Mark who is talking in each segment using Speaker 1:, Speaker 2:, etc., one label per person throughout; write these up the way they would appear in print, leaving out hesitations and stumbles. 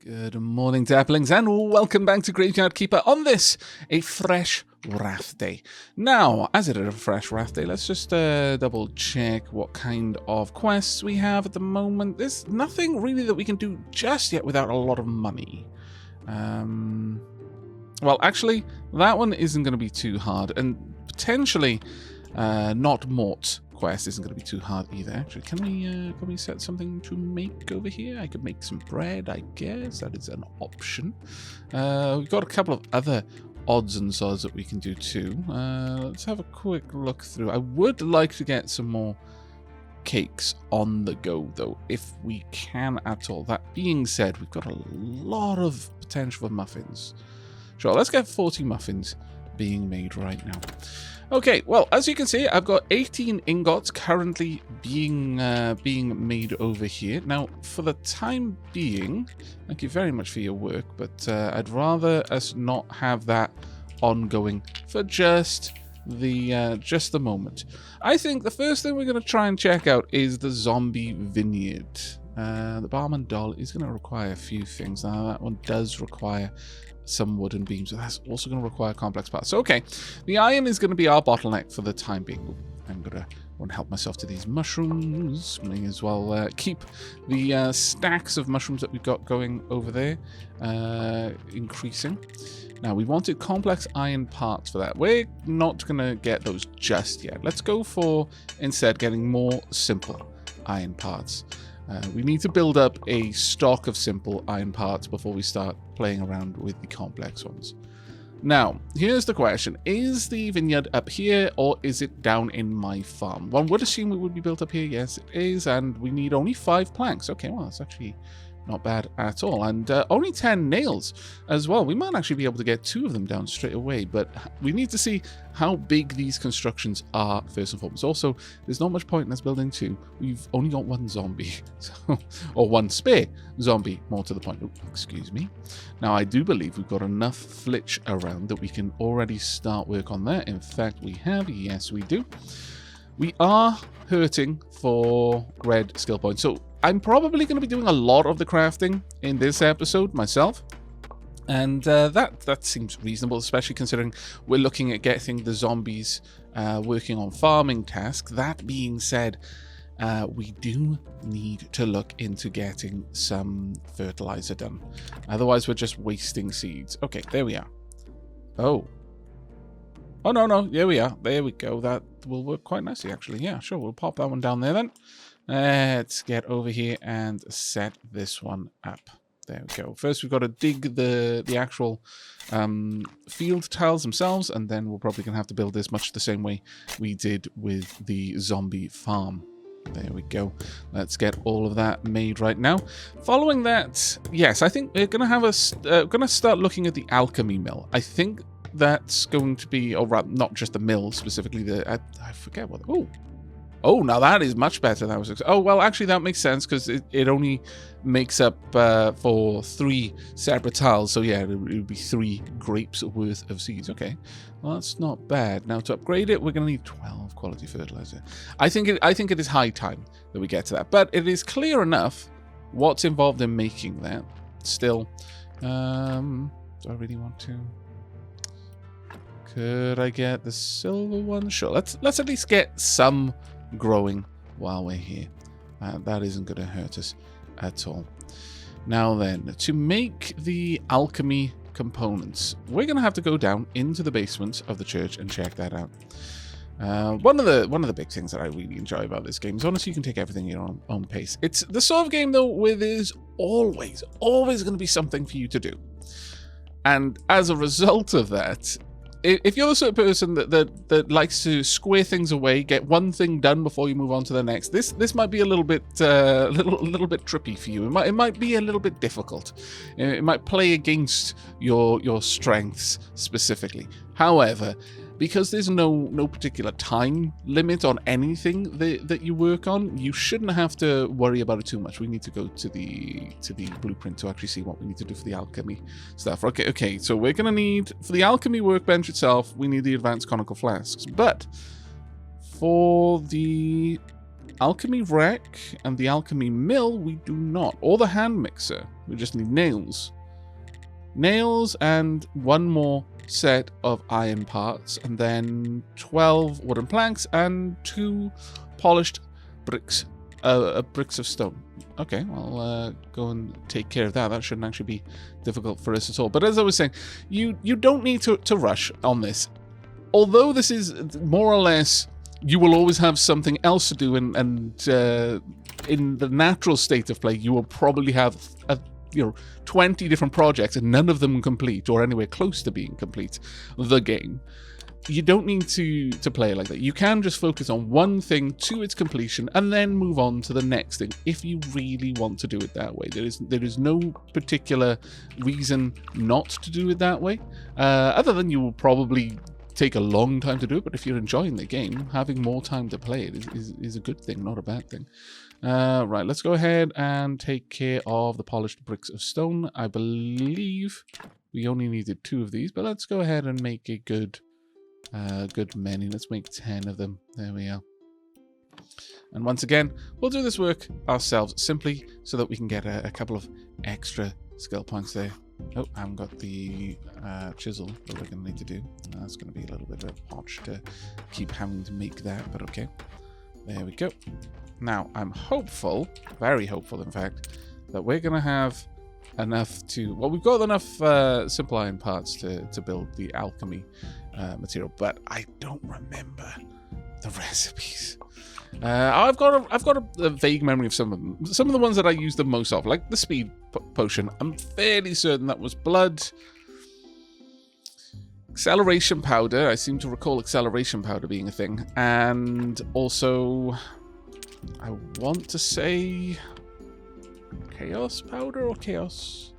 Speaker 1: Good morning, Dapplings, and welcome back to Graveyard Keeper on this, a fresh Wrath Day. Now, as it is a fresh Wrath Day, let's just double check what kind of quests we have at the moment. There's nothing really that we can do just yet without a lot of money. Well, actually, that one isn't going to be too hard, and potentially not Mort quest isn't going to be too hard either. Actually, can we set something to make over here? I could make some bread, I guess. That is an option. We've got a couple of other odds and sods that we can do too. Let's have a quick look through. I would like to get some more cakes on the go, though, if we can at all. That being said, we've got a lot of potential for muffins. Sure, let's get 40 muffins being made right now. Okay, well, as you can see, I've got 18 ingots currently being made over here. Now, for the time being, thank you very much for your work, but I'd rather us not have that ongoing for just the moment. I think the first thing we're going to try and check out is the zombie vineyard. The barman doll is going to require a few things. Now, that one does require some wooden beams, so that's also going to require complex parts. So, okay, the iron is going to be our bottleneck for the time being. I'm going to want to help myself to these mushrooms. May as well keep the stacks of mushrooms that we've got going over there increasing. Now, we wanted complex iron parts for that. We're not going to get those just yet. Let's go for, instead, getting more simple iron parts. We need to build up a stock of simple iron parts before we start playing around with the complex ones. Now, here's the question. Is the vineyard up here, or is it down in my farm? One would assume it would be built up here. Yes, it is, and we need only 5 planks. Okay, well, that's actually not bad at all. And only 10 nails as well. We might actually be able to get 2 of them down straight away, but we need to see how big these constructions are first and foremost. Also, there's not much point in us building 2. We've only got 1 zombie, so, or 1 spare zombie, more to the point. Oh, excuse me. Now, I do believe we've got enough flitch around that we can already start work on that. In fact, we have. Yes, we do. We are hurting for red skill points, so I'm probably going to be doing a lot of the crafting in this episode myself, and that seems reasonable, especially considering we're looking at getting the zombies working on farming tasks. That being said, we do need to look into getting some fertilizer done. Otherwise, we're just wasting seeds. Okay, there we are. Oh, no, there we are. There we go. That will work quite nicely, actually. Yeah, sure, we'll pop that one down there then. Let's get over here and set this one up. There we go. First, we've got to dig the actual field tiles themselves, and then we're probably going to have to build this much the same way we did with the zombie farm. There we go. Let's get all of that made right now. Following that, yes, I think we're going to have going to start looking at the alchemy mill. I think that's going to be, or rather, not just the mill specifically. I forget what. Oh, now that is much better. That was. Oh, well, actually, that makes sense because it only makes up for 3 separate tiles. So yeah, it would be 3 grapes worth of seeds. Okay, well, that's not bad. Now to upgrade it, we're going to need 12 quality fertilizer. I think it is high time that we get to that. But it is clear enough what's involved in making that. Still, do I really want to? Could I get the silver one? Sure. Let's at least get some growing while we're here. That isn't going to hurt us at all. Now then, to make the alchemy components, we're going to have to go down into the basement of the church and check that out. One of the big things that I really enjoy about this game is honestly you can take everything at your own pace. It's the sort of game though where there's always going to be something for you to do, and as a result of that, if you're the sort of person that likes to square things away, get one thing done before you move on to the next, this might be a little bit little bit trippy for you. It might be a little bit difficult. It might play against your strengths specifically. However, because there's no particular time limit on anything that you work on, you shouldn't have to worry about it too much. We need to go to the blueprint to actually see what we need to do for the alchemy stuff. Okay, so we're gonna need, for the alchemy workbench itself, we need the advanced conical flasks. But for the alchemy rack and the alchemy mill we do not. Or the hand mixer. We just need nails. Nails and one more set of iron parts. And then 12 wooden planks and 2 polished bricks. Bricks of stone. Okay, I'll go and take care of that. That shouldn't actually be difficult for us at all. But as I was saying, you don't need to rush on this. Although this is more or less, you will always have something else to do, and in the natural state of play, you will probably have 20 different projects, and none of them complete or anywhere close to being complete. The game. You don't need to play it like that. You can just focus on one thing to its completion and then move on to the next thing if you really want to do it that way. There is no particular reason not to do it that way, other than you will probably take a long time to do it. But if you're enjoying the game, having more time to play it is a good thing, not a bad thing. Right, let's go ahead and take care of the polished bricks of stone. I believe we only needed 2 of these, but let's go ahead and make a good many. Let's make 10 of them. There we are. And once again, we'll do this work ourselves simply so that we can get a couple of extra skill points there. Oh, I haven't got the chisel that we're going to need to do. That's going to be a little bit of a potch to keep having to make that, but okay. There we go. Now, I'm hopeful, very hopeful in fact, that we're going to have enough to... Well, we've got enough simple iron parts to build the alchemy material, but I don't remember the recipes. I've got a vague memory of some of them. Some of the ones that I use the most of, like the speed potion, I'm fairly certain that was blood. Acceleration powder, I seem to recall acceleration powder being a thing, and also I want to say chaos powder or chaos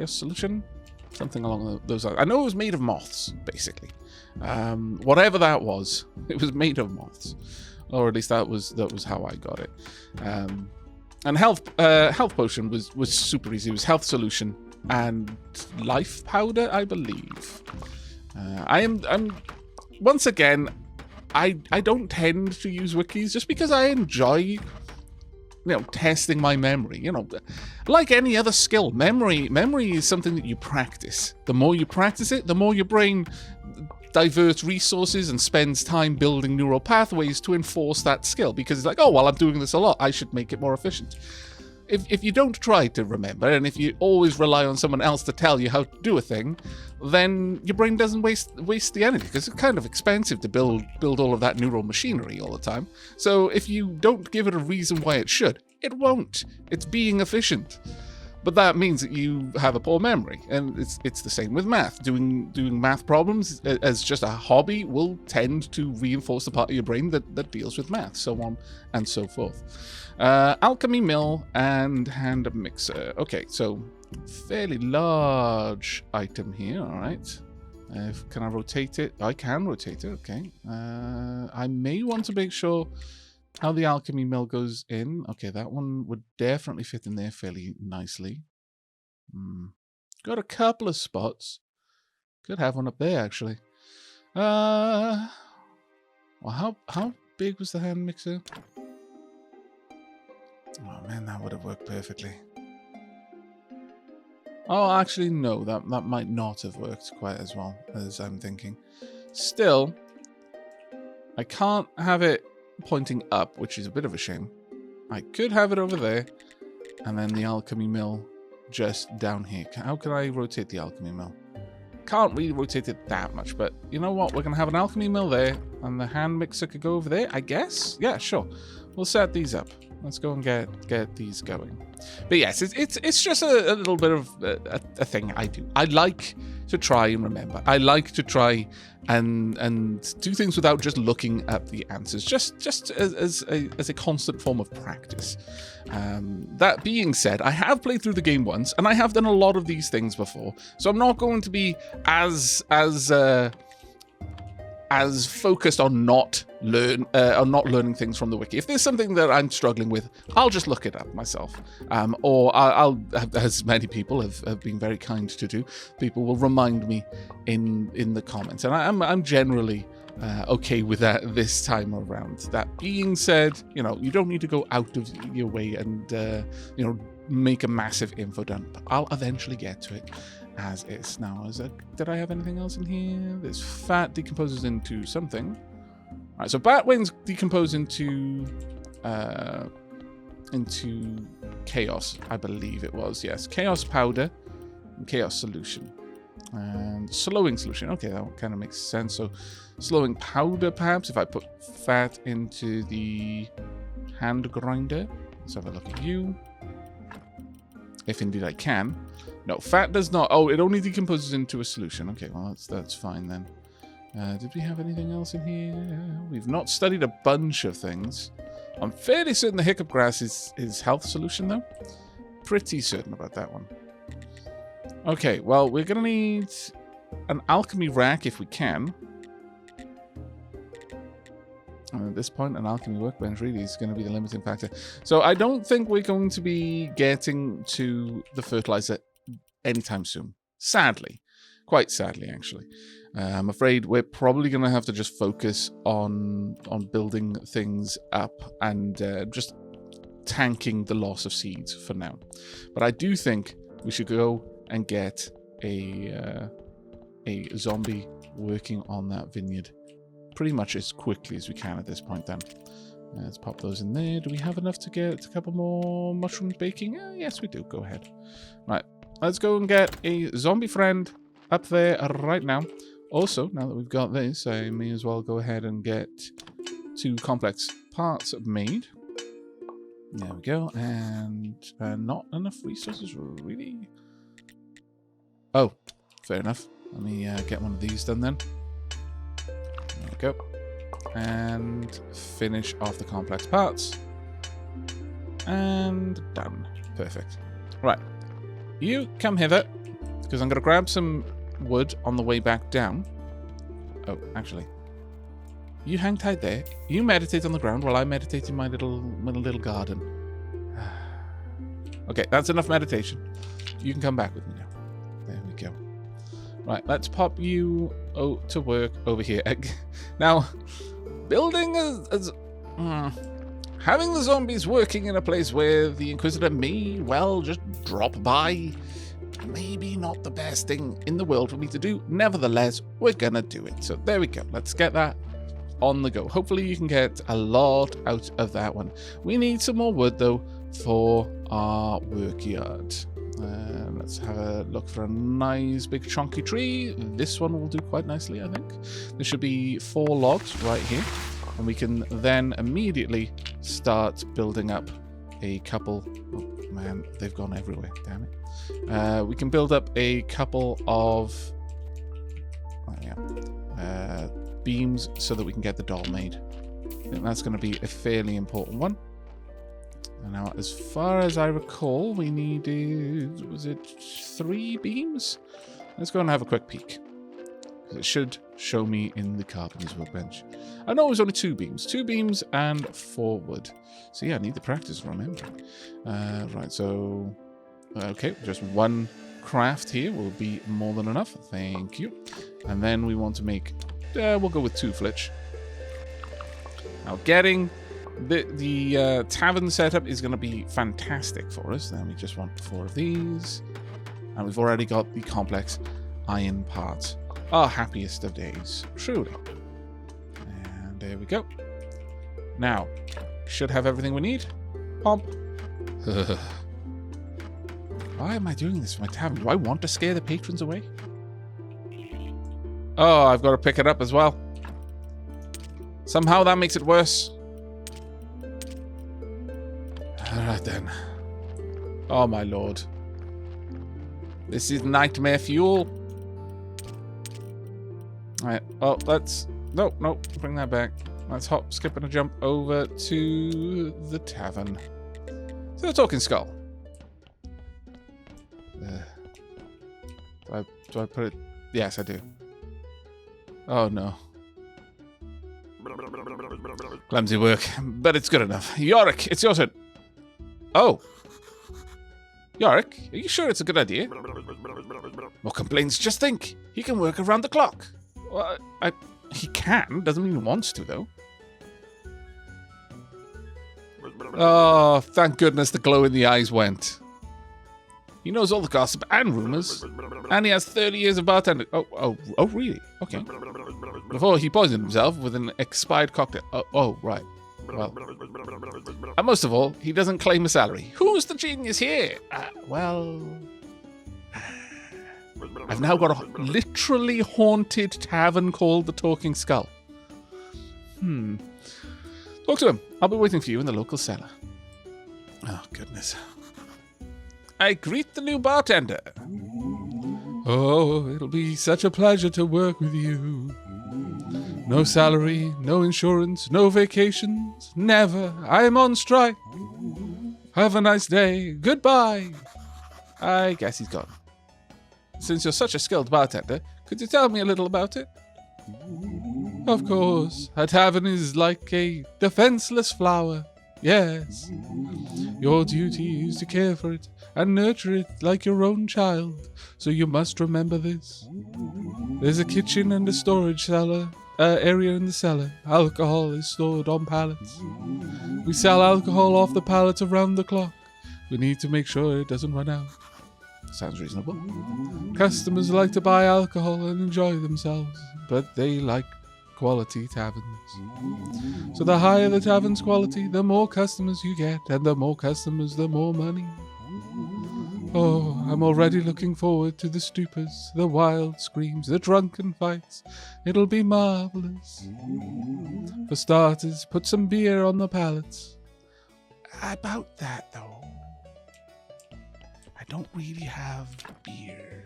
Speaker 1: solution, something along those lines. I know it was made of moths, basically. Whatever that was, it was made of moths, or at least that was how I got it. And health potion was super easy. It was health solution and life powder, I believe. I'm once again, I don't tend to use wikis just because I enjoy, testing my memory. Like any other skill, memory is something that you practice. The more you practice it, the more your brain diverts resources and spends time building neural pathways to enforce that skill, because it's like, oh, well, I'm doing this a lot, I should make it more efficient. If you don't try to remember, and if you always rely on someone else to tell you how to do a thing, then your brain doesn't waste the energy, because it's kind of expensive to build all of that neural machinery all the time. So if you don't give it a reason why it should, it won't. It's being efficient. But that means that you have a poor memory, and it's the same with math. Doing math problems as just a hobby will tend to reinforce the part of your brain that deals with math, so on and so forth. Alchemy mill and hand mixer. Okay, so fairly large item here. All right. Can I rotate it? I can rotate it. Okay. I may want to make sure how the alchemy mill goes in. Okay, that one would definitely fit in there fairly nicely. Got a couple of spots. Could have one up there, actually. Well, how big was the hand mixer? Oh man, that would have worked perfectly. Oh, actually, no, that might not have worked quite as well as I'm thinking. Still, I can't have it pointing up, which is a bit of a shame. I could have it over there, and then the alchemy mill just down here. How can I rotate the alchemy mill? Can't really rotate it that much, but you know what? We're going to have an alchemy mill there, and the hand mixer could go over there, I guess? Yeah, sure. We'll set these up. Let's go and get these going. But yes, it's just a little bit of a thing I do. I like to try and remember. I like to try and do things without just looking at the answers, just as a constant form of practice. That being said, I have played through the game once, and I have done a lot of these things before, so I'm not going to be as focused on not learning things from the wiki. If there's something that I'm struggling with, I'll just look it up myself. Or I'll, as many people have been very kind to do, people will remind me in the comments. And I'm generally okay with that this time around. That being said, you know, you don't need to go out of your way and, you know, make a massive info dump. I'll eventually get to it as is. Now, did I have anything else in here? There's fat decomposes into something. All right, so bat wings decompose into chaos, I believe it was. Yes, chaos powder and chaos solution. And slowing solution. Okay, that kind of makes sense. So slowing powder, perhaps, if I put fat into the hand grinder. Let's have a look at you. If indeed I can. No, fat does not. Oh, it only decomposes into a solution. Okay, well, that's fine then. Did we have anything else in here? We've not studied a bunch of things. I'm fairly certain the hiccup grass is health solution, though. Pretty certain about that one. Okay, well, we're going to need an alchemy rack if we can. And at this point, an alchemy workbench really is going to be the limiting factor. So I don't think we're going to be getting to the fertilizer anytime soon. Sadly. Quite sadly, actually. I'm afraid we're probably going to have to just focus on building things up and just tanking the loss of seeds for now. But I do think we should go and get a zombie working on that vineyard pretty much as quickly as we can at this point then. Let's pop those in there. Do we have enough to get a couple more mushrooms baking? Yes, we do. Go ahead. Right, let's go and get a zombie friend up there right now. Also, now that we've got this, I may as well go ahead and get 2 complex parts made. There we go. And not enough resources, really. Oh, fair enough. Let me get one of these done then. There we go. And finish off the complex parts. And done. Perfect. Right. You come hither, because I'm going to grab some wood on the way back down. Oh, actually. You hang tight there. You meditate on the ground while I meditate in my little garden. Okay, that's enough meditation. You can come back with me now. There we go. Right, let's pop you to work over here. Now, building having the zombies working in a place where the Inquisitor may well just drop by, maybe not the best thing in the world for me to do. Nevertheless, we're gonna do it. So there we go. Let's get that on the go. Hopefully you can get a lot out of that one. We need some more wood, though, for our work yard. Let's have a look for a nice big chunky tree. This one will do quite nicely, I think. There should be 4 logs right here. And we can then immediately start building up a couple... Oh, man, they've gone everywhere. Damn it. We can build up a couple of beams so that we can get the doll made. I think that's going to be a fairly important one. And now, as far as I recall, we needed, was it 3 beams? Let's go and have a quick peek. It should show me in the carpenter's workbench. I know it was only 2 beams. 2 beams and 4 wood. So yeah, I need the practice remembering. Right, so... Okay, just 1 craft here will be more than enough. Thank you. And then we want to make... we'll go with 2 flitch. Now, getting the tavern setup is going to be fantastic for us. Then we just want 4 of these. And we've already got the complex iron parts. Our happiest of days, truly. And there we go. Now, should have everything we need. Pomp. Why am I doing this for my tavern? Do I want to scare the patrons away? Oh, I've got to pick it up as well. Somehow that makes it worse. Alright then. Oh my lord. This is nightmare fuel. Alright, well, let's... No, bring that back. Let's hop, skip, and a jump over to the tavern. To the Talking Skull. Do I put it... Yes, I do. Oh, no. Clumsy work, but it's good enough. Yorick, it's your turn. Oh. Yorick, are you sure it's a good idea? More complaints, just think. He can work around the clock. Well, He can. Doesn't mean he wants to, though. Oh, thank goodness the glow in the eyes went. He knows all the gossip and rumors. And he has 30 years of bartending. Oh, really? Okay. Before he poisoned himself with an expired cocktail. Oh, right. Well. And most of all, he doesn't claim a salary. Who's the genius here? Well... I've now got a literally haunted tavern called the Talking Skull. Talk to him. I'll be waiting for you in the local cellar. Oh, goodness. I greet the new bartender. Oh, it'll be such a pleasure to work with you. No salary, no insurance, no vacations. Never. I'm on strike. Have a nice day. Goodbye. I guess he's gone. Since you're such a skilled bartender, could you tell me a little about it? Of course. A tavern is like a defenseless flower. Yes. Your duty is to care for it and nurture it like your own child. So you must remember this. There's a kitchen and a storage cellar area in the cellar. Alcohol is stored on pallets. We sell alcohol off the pallets around the clock. We need to make sure it doesn't run out. Sounds reasonable. Customers like to buy alcohol and enjoy themselves, but they like quality taverns. So the higher the tavern's quality, the more customers you get, and the more customers, the more money. Oh, I'm already looking forward to the stupors, the wild screams, the drunken fights. It'll be marvelous. For starters, put some beer on the pallets. About that, though. I don't really have beer.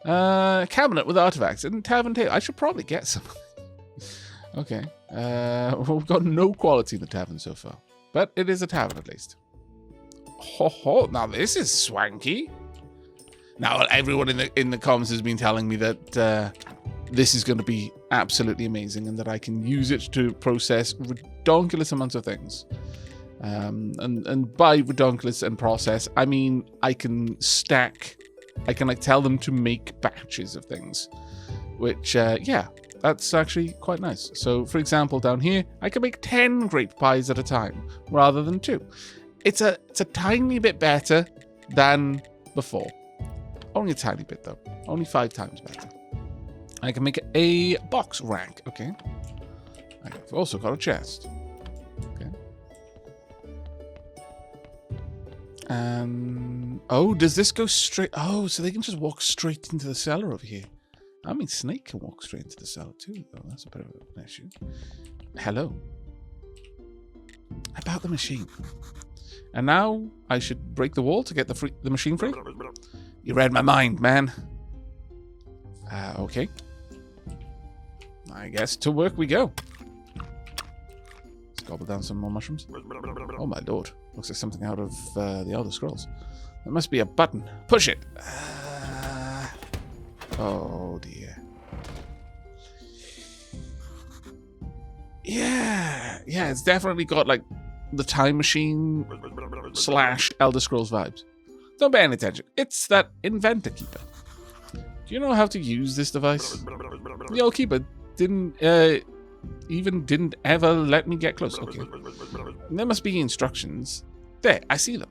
Speaker 1: Cabinet with artifacts and tavern table. I should probably get some. Okay. We've got no quality in the tavern so far. But it is a tavern at least. Ho, now this is swanky. Now everyone in the comments has been telling me that this is going to be absolutely amazing and that I can use it to process ridiculous amounts of things. And by redunculous and process, I mean I can stack, I can like tell them to make batches of things, which yeah, that's actually quite nice. So for example, down here I can make 10 grape pies at a time rather than 2. It's a tiny bit better than before. Only a tiny bit though. Only 5 times better. I can make a box rack. Okay. I've also got a chest. Okay. Oh, does this go straight? Oh, so they can just walk straight into the cellar over here. I mean, Snake can walk straight into the cellar too, though. That's a bit of an issue. Hello. About the machine. And now I should break the wall to get the machine free? You read my mind, man. Okay. I guess to work we go. Let's gobble down some more mushrooms. Oh my lord. Looks like something out of the Elder Scrolls. There must be a button. Push it. Oh dear. Yeah, it's definitely got like the time machine / Elder Scrolls vibes. Don't pay any attention. It's that inventor keeper. Do you know how to use this device? The old keeper didn't ever let me get close. Okay. There must be instructions. There, I see them.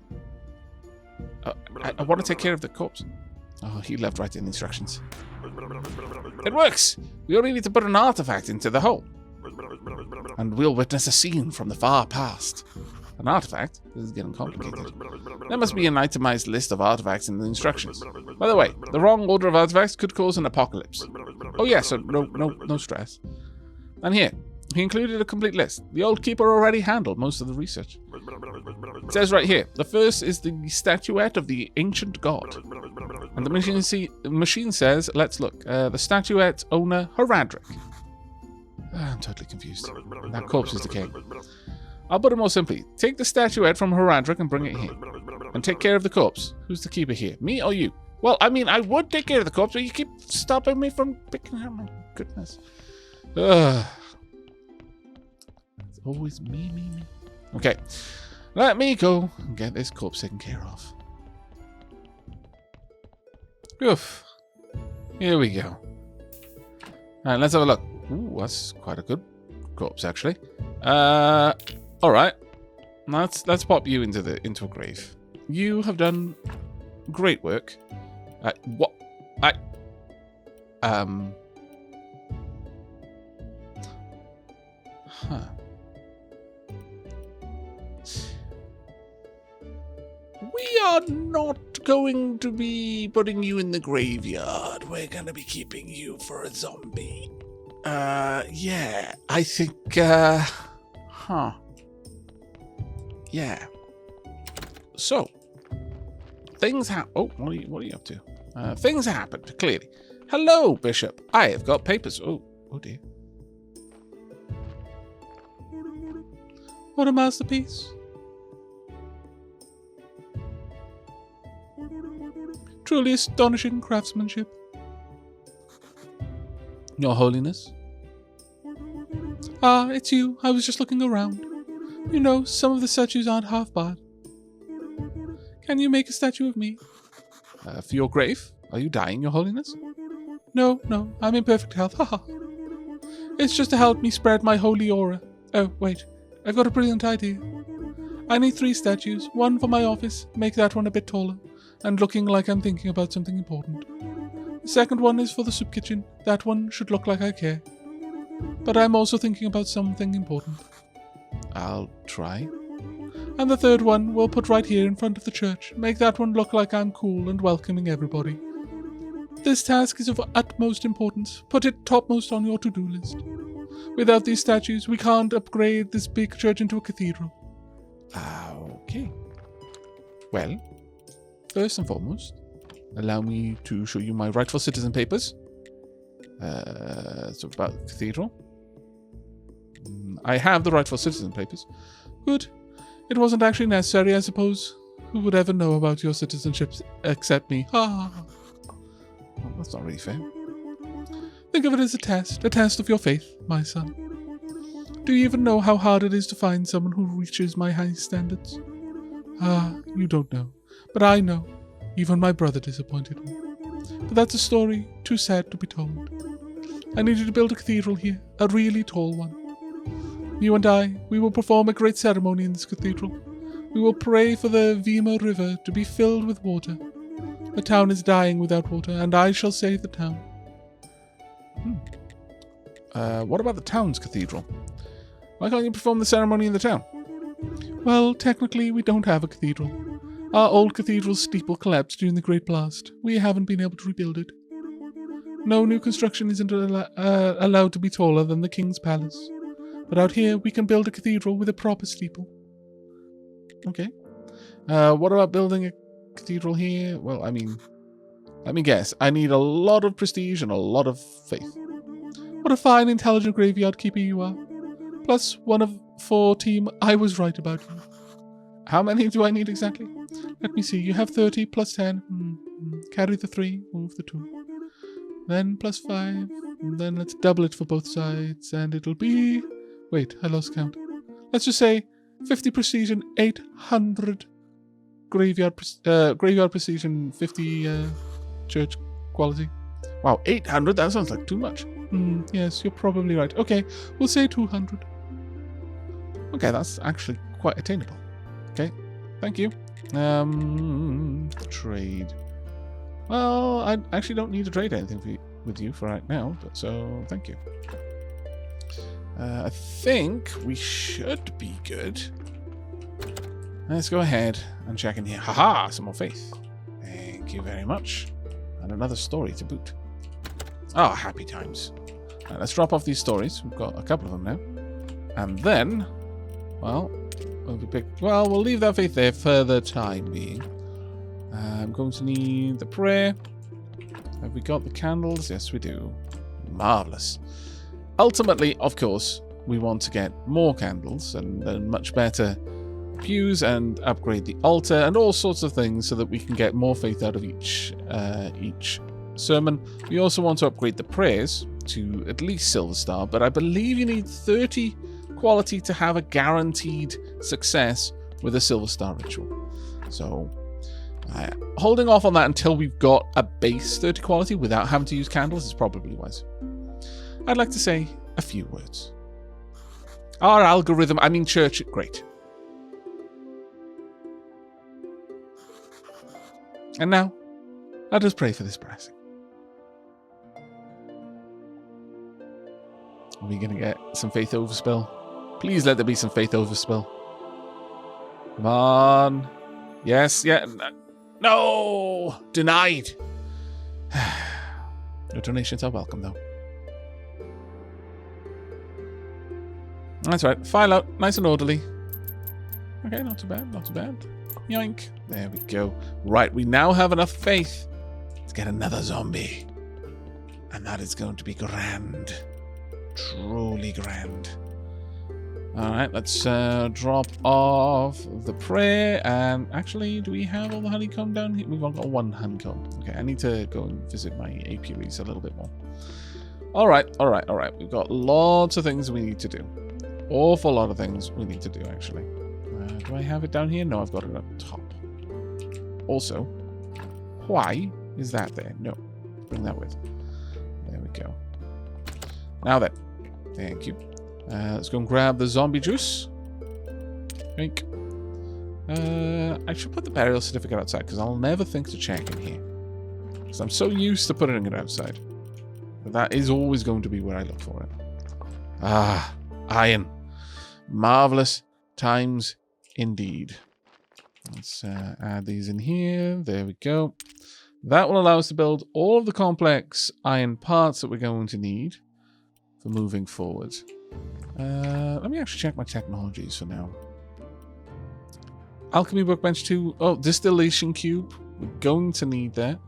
Speaker 1: I want to take care of the corpse. Oh, he left right in the instructions. It works! We only need to put an artifact into the hole. And we'll witness a scene from the far past. An artifact? This is getting complicated. There must be an itemized list of artifacts in the instructions. By the way, the wrong order of artifacts could cause an apocalypse. Oh yeah, so no stress. And here, he included a complete list. The old keeper already handled most of the research. It says right here, the first is the statuette of the ancient god. And the machine says, let's look, the statuette owner, Horadric. I'm totally confused. That corpse is decaying. I'll put it more simply. Take the statuette from Horadric and bring it here. And take care of the corpse. Who's the keeper here? Me or you? Well, I mean, I would take care of the corpse, but you keep stopping me from picking it up. My goodness. It's always me. Okay. Let me go and get this corpse taken care of. Oof. Here we go. Alright, let's have a look. Ooh, that's quite a good corpse, actually. All right. Let's pop you into a grave. You have done great work. What? Huh. We are not going to be putting you in the graveyard. We're going to be keeping you for a zombie. Yeah, I think, Yeah. So, things happen. Oh, what are you up to? Things happened, clearly. Hello, Bishop. I have got papers. Oh dear. What a masterpiece. Truly astonishing craftsmanship. Your Holiness. Ah, it's you. I was just looking around. You know, some of the statues aren't half bad. Can you make a statue of me? For your grave? Are you dying, Your Holiness? No, I'm in perfect health. Haha. It's just to help me spread my holy aura. Oh, wait. I've got a brilliant idea. I need 3 statues. One for my office. Make that one a bit taller. And looking like I'm thinking about something important. The second one is for the soup kitchen. That one should look like I care. But I'm also thinking about something important. I'll try. And the third one we'll put right here in front of the church. Make that one look like I'm cool and welcoming everybody. This task is of utmost importance. Put it topmost on your to-do list. Without these statues, we can't upgrade this big church into a cathedral. Okay. Well, first and foremost, allow me to show you my rightful citizen papers. So about the cathedral. I have the rightful citizen papers. Good. It wasn't actually necessary, I suppose. Who would ever know about your citizenship except me? Ha! Well, that's not really fair. Think of it as a test of your faith, my son. Do you even know how hard it is to find someone who reaches my high standards? Ah, you don't know. But I know. Even my brother disappointed me. But that's a story too sad to be told. I need you to build a cathedral here, a really tall one. You and I, we will perform a great ceremony in this cathedral. We will pray for the Vima River to be filled with water. The town is dying without water, and I shall save the town. What about the town's cathedral? Why can't you perform the ceremony in the town? Well, technically, we don't have a cathedral. Our old cathedral's steeple collapsed during the Great Blast. We haven't been able to rebuild it. No new construction isn't allowed to be taller than the King's Palace. But out here, we can build a cathedral with a proper steeple. Okay. What about building a cathedral here? Well, I mean, let me guess. I need a lot of prestige and a lot of faith. What a fine, intelligent graveyard keeper you are. Plus, 1 of 4 team, I was right about you. How many do I need exactly? Let me see. You have 30 plus 10. Carry the 3, move the 2. Then plus 5. And then let's double it for both sides. And it'll be... Wait, I lost count. Let's just say 50 prestige and 800 graveyard prestige and 50 church quality. Wow, 800? That sounds like too much. Yes, you're probably right. Okay, we'll say 200. Okay, that's actually quite attainable. Okay, thank you. Trade. Well, I actually don't need to trade anything with you for right now, but so thank you. I think we should be good. Let's go ahead and check in here. Haha, some more faith. Thank you very much. And another story to boot. Oh, happy times. Right, let's drop off these stories. We've got a couple of them now. And then, well, we'll leave that faith there for the time being. I'm going to need the prayer. Have we got the candles? Yes, we do. Marvellous. Ultimately, of course, we want to get more candles and much better pews and upgrade the altar and all sorts of things so that we can get more faith out of each sermon. We also want to upgrade the prayers to at least Silver Star, but I believe you need 30 quality to have a guaranteed success with a Silver Star ritual. So, holding off on that until we've got a base 30 quality without having to use candles is probably wise. I'd like to say a few words. Our algorithm, I mean church, great. And now, let us pray for this blessing. Are we going to get some faith overspill? Please let there be some faith overspill. Come on. Yes, yeah. No! Denied. Your donations are welcome, though. That's right. File out. Nice and orderly. Okay, not too bad. Not too bad. Yoink. There we go. Right, we now have enough faith to get another zombie. And that is going to be grand. Truly grand. Alright, let's drop off the prayer. And actually, do we have all the honeycomb down here? We've only got one honeycomb. Okay, I need to go and visit my apiaries a little bit more. Alright. We've got lots of things we need to do. Awful lot of things we need to do, actually. Do I have it down here? No, I've got it up top. Also, why is that there? No, bring that with. There we go. Now then, thank you. Let's go and grab the zombie juice. Drink. I should put the burial certificate outside because I'll never think to check in here. Because I'm so used to putting it outside. But that is always going to be where I look for it. Ah, iron. Marvelous times indeed. Let's add these in here. There we go. That will allow us to build all of the complex iron parts that we're going to need for moving forward. Let me actually check my technologies for now. Alchemy Workbench 2. Oh, Distillation Cube. We're going to need that.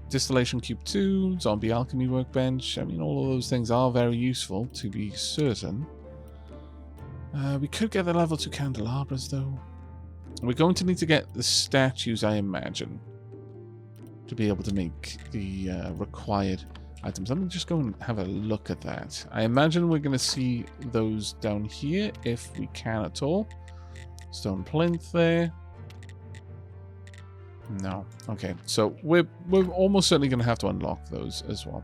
Speaker 1: Distillation Cube 2. Zombie Alchemy Workbench. I mean, all of those things are very useful, to be certain. We could get the level 2 candelabras, though. We're going to need to get the statues, I imagine, to be able to make the required items. Let me just go and have a look at that. I imagine we're going to see those down here, if we can at all. Stone plinth there. No. Okay, so we're almost certainly going to have to unlock those as well.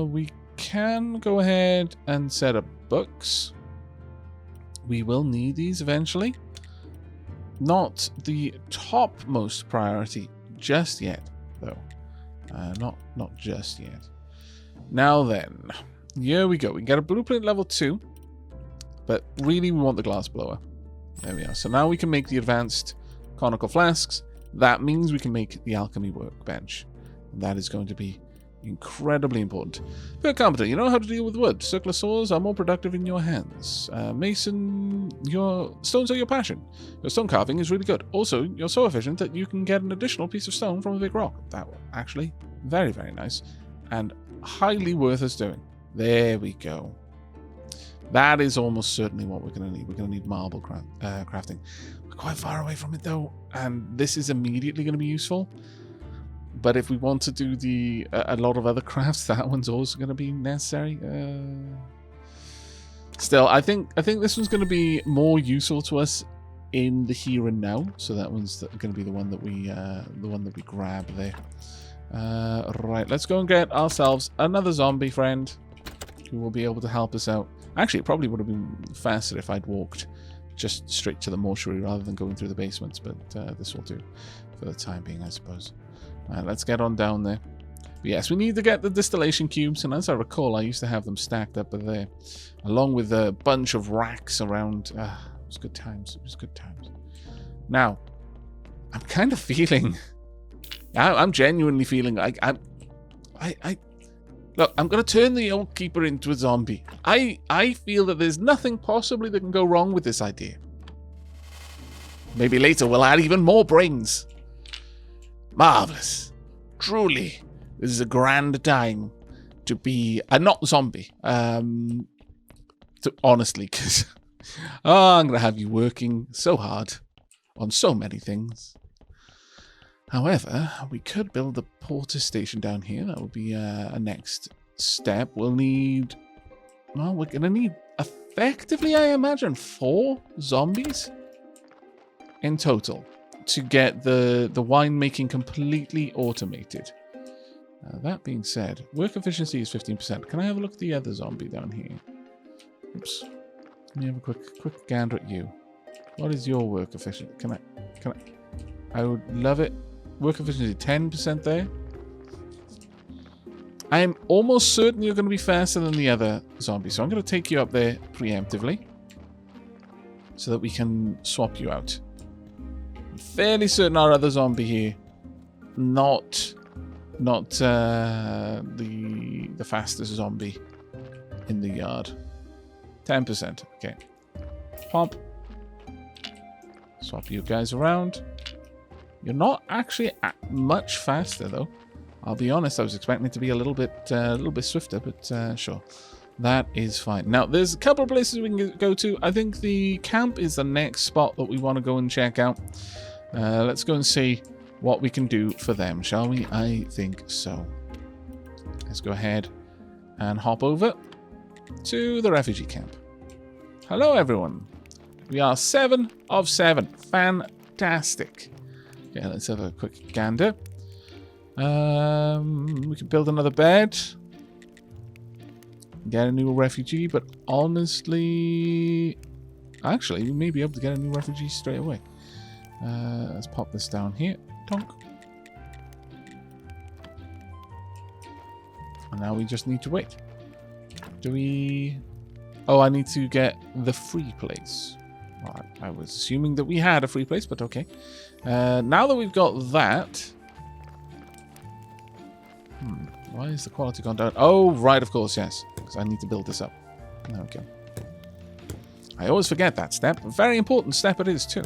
Speaker 1: We can go ahead and set up books. We will need these eventually. Not the topmost priority just yet, though. Not just yet. Now then, here we go. We can get a blueprint level 2, but really we want the glass blower. There we are. So now we can make the advanced conical flasks. That means we can make the alchemy workbench. And that is going to be incredibly important. Per carpenter, you know how to deal with wood. Circular saws are more productive in your hands. Mason, your stones are your passion. Your stone carving is really good. Also, you're so efficient that you can get an additional piece of stone from a big rock. That was actually very, very nice. And highly worth us doing. There we go. That is almost certainly what we're going to need. We're going to need marble crafting. We're quite far away from it, though. And this is immediately going to be useful. But if we want to do a lot of other crafts, that one's also going to be necessary. Still, I think this one's going to be more useful to us in the here and now. So that one's going to be the one that we grab there. Right, let's go and get ourselves another zombie friend who will be able to help us out. Actually, it probably would have been faster if I'd walked just straight to the mortuary rather than going through the basements. But this will do for the time being, I suppose. Let's get on down there. But yes, we need to get the distillation cubes, and as I recall, I used to have them stacked up there, along with a bunch of racks around. It was good times. It was good times. Now, I'm kind of feeling. I'm genuinely feeling like look, I'm going to turn the old keeper into a zombie. I feel that there's nothing possibly that can go wrong with this idea. Maybe later we'll add even more brains. Marvelous. Truly, this is a grand time to be a not zombie. Honestly, because I'm going to have you working so hard on so many things. However, we could build a porter station down here. That would be a next step. We'll need... Well, we're going to need, effectively, I imagine, 4 zombies in total to get the winemaking completely automated. That being said, work efficiency is 15%. Can I have a look at the other zombie down here? Oops. Let me have a quick gander at you. What is your work efficiency? Can I would love it. Work efficiency 10% there. I am almost certain you're going to be faster than the other zombie, so I'm going to take you up there preemptively so that we can swap you out. I'm fairly certain our other zombie here, not the fastest zombie in the yard. 10%. Okay. Pump. Swap you guys around. You're not actually much faster though. I'll be honest, I was expecting it to be a little bit swifter, but sure. That is fine. Now, there's a couple of places we can go to. I think the camp is the next spot that we want to go and check out. Let's go and see what we can do for them, shall we? I think so. Let's go ahead and hop over to the refugee camp. Hello, everyone. We are 7 of 7. Fantastic. Okay, let's have a quick gander. We can build another bed. Get a new refugee, but honestly... Actually, we may be able to get a new refugee straight away. Let's pop this down here. Donk. And now we just need to wait. Do we... Oh, I need to get the free place. Well, I was assuming that we had a free place, but okay. Now that we've got that... Why is the quality gone down? Oh, right, of course, yes. Because I need to build this up. There we go. I always forget that step. A very important step it is, too.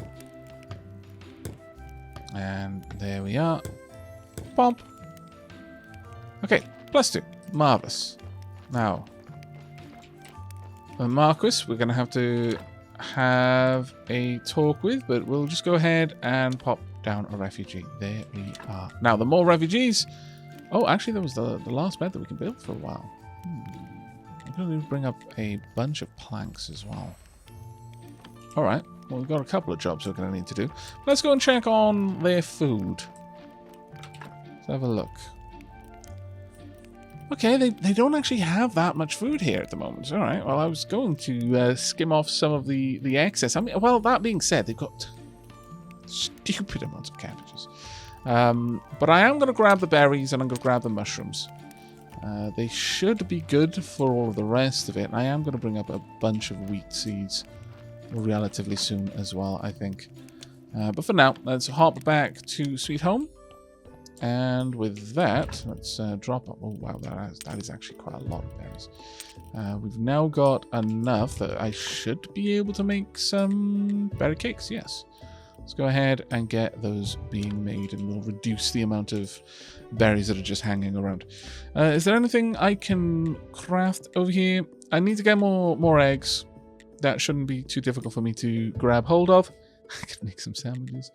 Speaker 1: And there we are. Pump. Okay, +2. Marvellous. Now, Marquis, we're going to have a talk with, but we'll just go ahead and pop down a refugee. There we are. Now, the more refugees... Oh, actually, that was the last bed that we can build for a while. I'm going to bring up a bunch of planks as well. All right. Well, we've got a couple of jobs we're going to need to do. Let's go and check on their food. Let's have a look. Okay, they don't actually have that much food here at the moment. All right. Well, I was going to skim off some of the excess. I mean, well, that being said, they've got stupid amounts of cabbages. But I am going to grab the berries and I'm going to grab the mushrooms. They should be good for all of the rest of it. And I am going to bring up a bunch of wheat seeds relatively soon as well, I think. But for now, let's hop back to Sweet Home. And with that, let's drop up. Oh, wow, that is actually quite a lot of berries. We've now got enough that I should be able to make some berry cakes, yes. Let's go ahead and get those being made, and we'll reduce the amount of berries that are just hanging around. Is there anything I can craft over here? I need to get more eggs. That shouldn't be too difficult for me to grab hold of. I could make some sandwiches.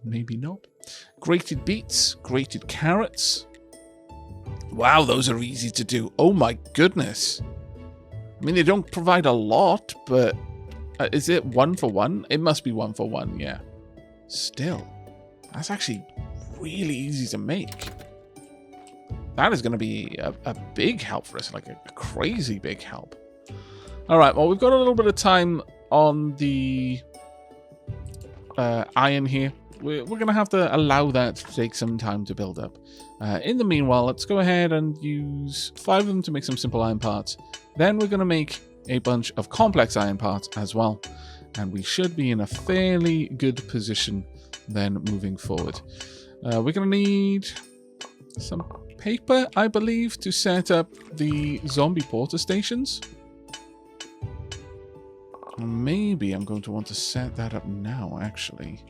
Speaker 1: Maybe not. Grated beets, grated carrots. Wow, those are easy to do. Oh my goodness. I mean, they don't provide a lot, but... is it 1 for 1? It must be 1 for 1, yeah. Still, that's actually really easy to make. That is going to be a big help for us, like a crazy big help. All right, well, we've got a little bit of time on the iron here. We're going to have to allow that to take some time to build up. In the meanwhile, let's go ahead and use 5 of them to make some simple iron parts. Then we're going to make a bunch of complex iron parts as well, and we should be in a fairly good position then moving forward. We're going to need some paper, I believe, to set up the zombie porter stations. Maybe I'm going to want to set that up now, actually.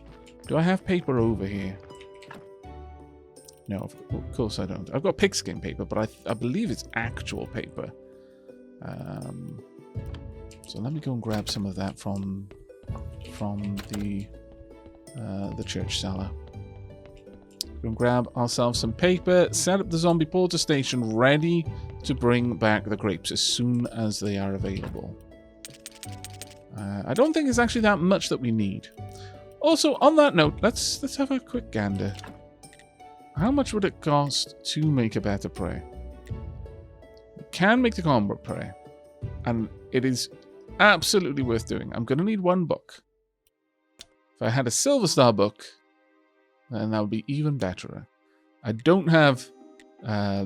Speaker 1: Do I have paper over here? No, of course I don't. I've got pigskin paper, but I believe it's actual paper. So let me go and grab some of that from the church cellar. Go and grab ourselves some paper, set up the zombie porter station ready to bring back the grapes as soon as they are available. I don't think it's actually that much that we need. Also, on that note, let's have a quick gander. How much would it cost to make a better prey? We can make the combo prey, and it is absolutely worth doing. I'm going to need 1 book. If I had a Silver Star book, then that would be even better. I don't have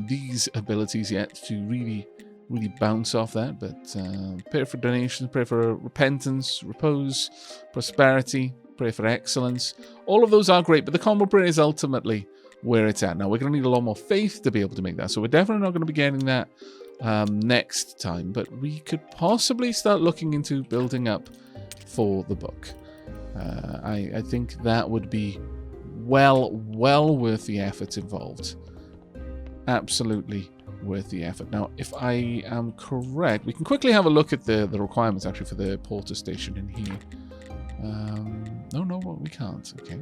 Speaker 1: these abilities yet to really bounce off that, but pray for donations, pray for repentance, repose, prosperity, pray for excellence. All of those are great, but the combo prayer is ultimately where it's at. Now, we're going to need a lot more faith to be able to make that, so we're definitely not going to be getting that next time, but we could possibly start looking into building up for the book. I think that would be well worth the effort involved. Absolutely worth the effort. Now, if I am correct, we can quickly have a look at the requirements actually for the porter station in here. No, we can't. Okay,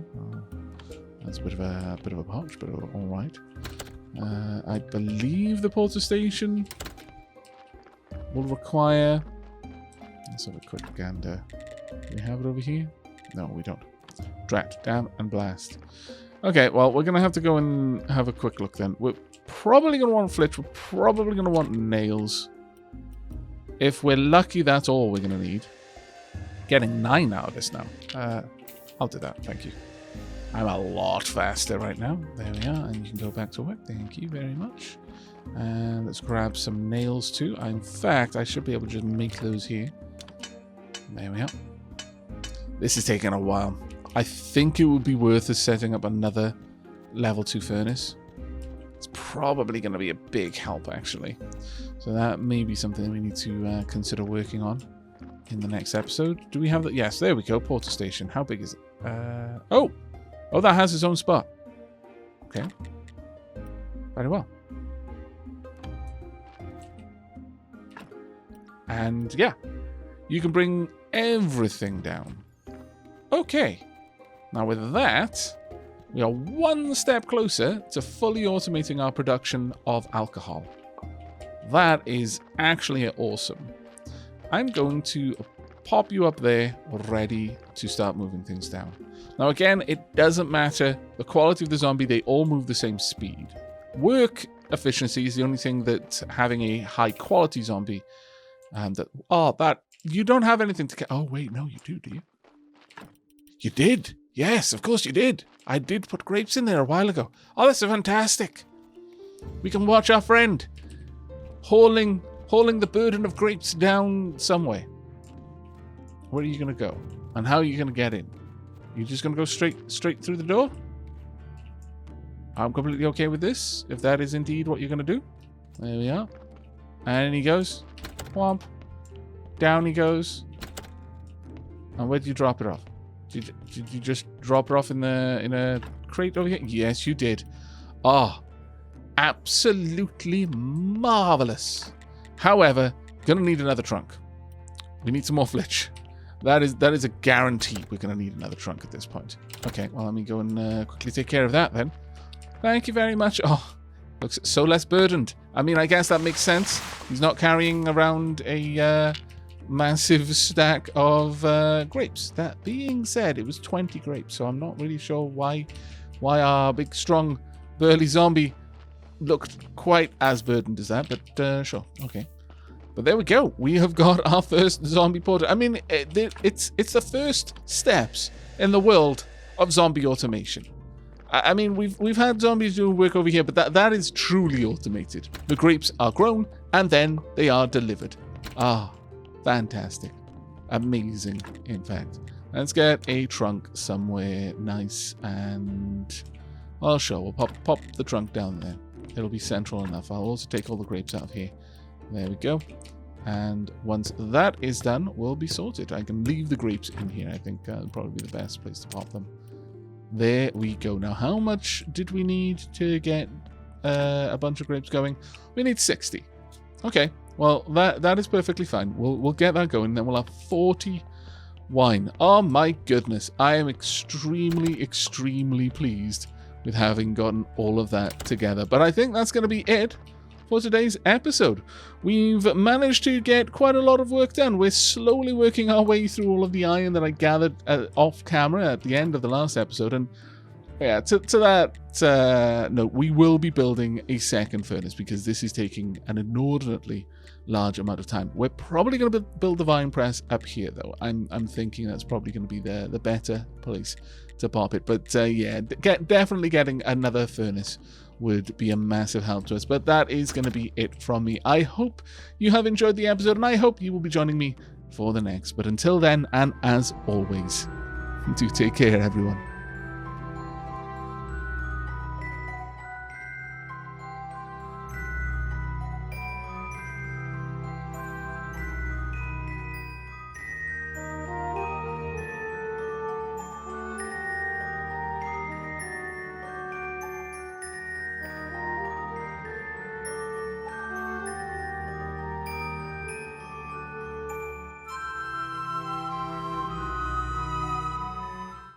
Speaker 1: that's a bit of a botch, but all right. I believe the porter station will require. Let's have a quick gander. Do we have it over here? No, we don't. Drat, damn, and blast. Okay, well, we're going to have to go and have a quick look then. We're probably going to want flitch. We're probably going to want nails. If we're lucky, that's all we're going to need. Getting 9 out of this now. I'll do that, thank you. I'm a lot faster right now. There we are, and you can go back to work. Thank you very much. And let's grab some nails too. In fact, I should be able to just make those here. There we are. This is taking a while. I think it would be worth us setting up another level 2 furnace. It's probably going to be a big help, actually. So that may be something we need to consider working on in the next episode. Do we have that? Yes, there we go. Porter station. How big is it? Oh, that has its own spot. Okay. Very well. And yeah, you can bring everything down. Okay. Now with that, we are one step closer to fully automating our production of alcohol. That is actually awesome. I'm going to pop you up there ready to start moving things down. Now again, it doesn't matter the quality of the zombie, they all move the same speed. Work efficiency is the only thing that having a high quality zombie that you don't have anything to oh wait, no, you do you? You did. Yes, of course you did. I did put grapes in there a while ago. Oh, that's fantastic. We can watch our friend hauling the burden of grapes down somewhere. Where are you going to go? And how are you going to get in? You're just going to go straight through the door? I'm completely okay with this, if that is indeed what you're going to do. There we are. And he goes. Whomp. Down he goes. And where did you drop it off? Did you just drop it off in a crate over here? Yes, you did. Oh, absolutely marvelous. However, gonna need another trunk. We need some more flitch. That is a guarantee. We're gonna need another trunk at this point. Okay, well let me go and quickly take care of that then. Thank you very much. Oh, looks so less burdened. I mean, I guess that makes sense. He's not carrying around a massive stack of grapes. That being said, it was 20 grapes, so I'm not really sure why our big, strong, burly zombie looked quite as burdened as that, but sure, okay. But there we go. We have got our first zombie porter. I mean, it's the first steps in the world of zombie automation. I mean, we've had zombies doing work over here, but that is truly automated. The grapes are grown, and then they are delivered. Ah, fantastic. Amazing, in fact. Let's get a trunk somewhere nice and... well, sure, we'll pop the trunk down there. It'll be central enough. I'll also take all the grapes out of here. There we go. And once that is done, we'll be sorted. I can leave the grapes in here. I think that'll probably be the best place to pop them. There we go. Now, how much did we need to get a bunch of grapes going? We need 60. Okay. Well, that is perfectly fine. We'll get that going. Then we'll have 40 wine. Oh my goodness. I am extremely, extremely pleased with having gotten all of that together. But I think that's going to be it for today's episode. We've managed to get quite a lot of work done. We're slowly working our way through all of the iron that I gathered off camera at the end of the last episode, and Yeah, to that note, we will be building a second furnace because this is taking an inordinately large amount of time. We're probably going to build the vine press up here, though. I'm thinking that's probably going to be the better place to pop it. But yeah, definitely getting another furnace would be a massive help to us. But that is going to be it from me. I hope you have enjoyed the episode, and I hope you will be joining me for the next. But until then, and as always, do take care, everyone.